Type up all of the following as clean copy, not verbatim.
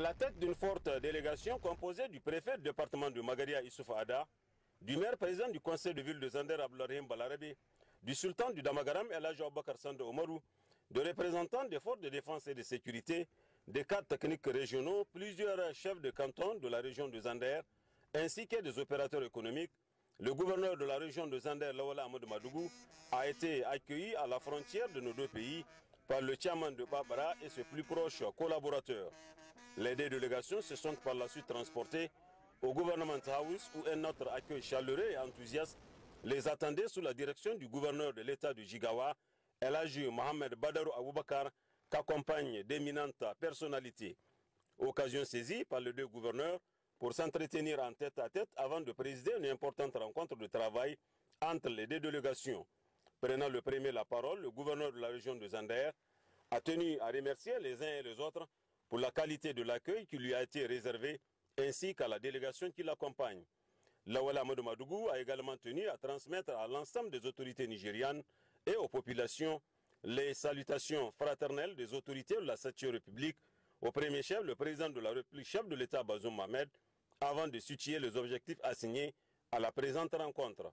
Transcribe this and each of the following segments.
la tête d'une forte délégation composée du préfet du département de Magaria Issouf Ada, du maire président du conseil de ville de Zander Abdourahim Balarabe, du sultan du Damagaram El Hadj Aboubacar Sanda Omarou, de représentants des forces de défense et de sécurité, des cadres techniques régionaux, plusieurs chefs de canton de la région de Zander, ainsi que des opérateurs économiques. Le gouverneur de la région de Zander, Lawala Amadou Madougou, a été accueilli à la frontière de nos deux pays par le chairman de Babara et ses plus proches collaborateurs. Les deux délégations se sont par la suite transportées au Government House où un autre accueil chaleureux et enthousiaste les attendait sous la direction du gouverneur de l'État du Jigawa, El Hadj Mohamed Badarou Aboubakar, qu'accompagnent d'éminentes personnalités. Occasion saisie par les deux gouverneurs pour s'entretenir en tête-à-tête avant de présider une importante rencontre de travail entre les deux délégations. Prenant le premier la parole, le gouverneur de la région de Zander a tenu à remercier les uns et les autres pour la qualité de l'accueil qui lui a été réservé, ainsi qu'à la délégation qui l'accompagne. Lawala Amadou Madougou a également tenu à transmettre à l'ensemble des autorités nigérianes et aux populations les salutations fraternelles des autorités de la 7e République, au premier chef, le président de la République, chef de l'État Bazoum Mohamed, avant de situer les objectifs assignés à la présente rencontre.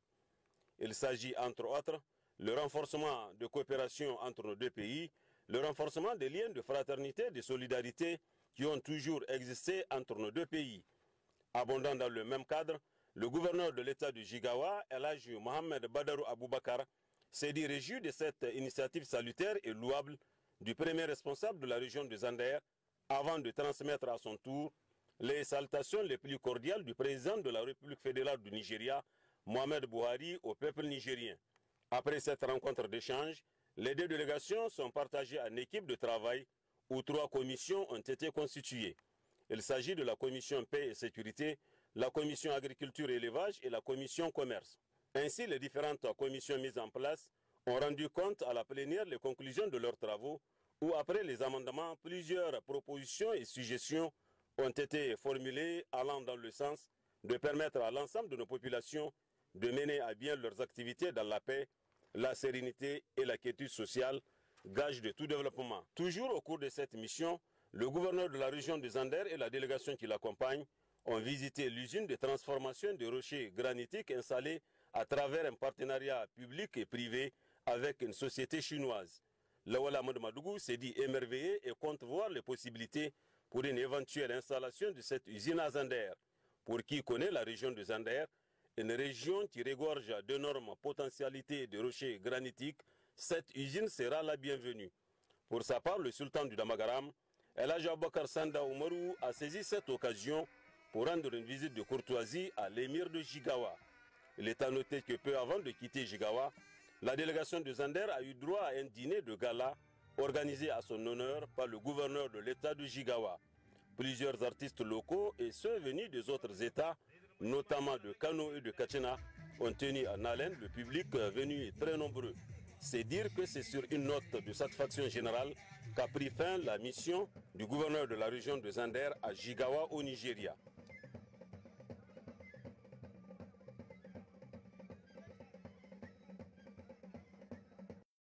Il s'agit entre autres le renforcement de coopération entre nos deux pays, le renforcement des liens de fraternité et de solidarité qui ont toujours existé entre nos deux pays. Abondant dans le même cadre, le gouverneur de l'État du Jigawa, El Hadj Mohamed Badarou Aboubakar, s'est dit réjoui de cette initiative salutaire et louable du premier responsable de la région de Zander, avant de transmettre à son tour les salutations les plus cordiales du président de la République fédérale du Nigeria, Mohamed Buhari, au peuple nigérien. Après cette rencontre d'échange, les deux délégations sont partagées en équipe de travail où 3 commissions ont été constituées. Il s'agit de la commission paix et sécurité, la commission agriculture et élevage et la commission commerce. Ainsi, les différentes commissions mises en place ont rendu compte à la plénière les conclusions de leurs travaux où, après les amendements, plusieurs propositions et suggestions ont été formulées allant dans le sens de permettre à l'ensemble de nos populations de mener à bien leurs activités dans la paix, la sérénité et la quiétude sociale, gage de tout développement. Toujours au cours de cette mission, le gouverneur de la région de Zander et la délégation qui l'accompagne ont visité l'usine de transformation de rochers granitiques installée à travers un partenariat public et privé avec une société chinoise. Lawala Amadou Madougou s'est dit émerveillé et compte voir les possibilités pour une éventuelle installation de cette usine à Zander. Pour qui connaît la région de Zander, une région qui regorge d'énormes potentialités de rochers granitiques, cette usine sera la bienvenue. Pour sa part, le sultan du Damagaram, El Hadj Aboubacar Sanda Omarou, a saisi cette occasion pour rendre une visite de courtoisie à l'émir de Jigawa. Il est à noter que peu avant de quitter Jigawa, la délégation de Zander a eu droit à un dîner de gala organisé à son honneur par le gouverneur de l'État de Jigawa. Plusieurs artistes locaux et ceux venus des autres États, notamment de Kano et de Kachina, ont tenu en haleine le public venu très nombreux. C'est dire que c'est sur une note de satisfaction générale qu'a pris fin la mission du gouverneur de la région de Zander à Jigawa au Nigeria.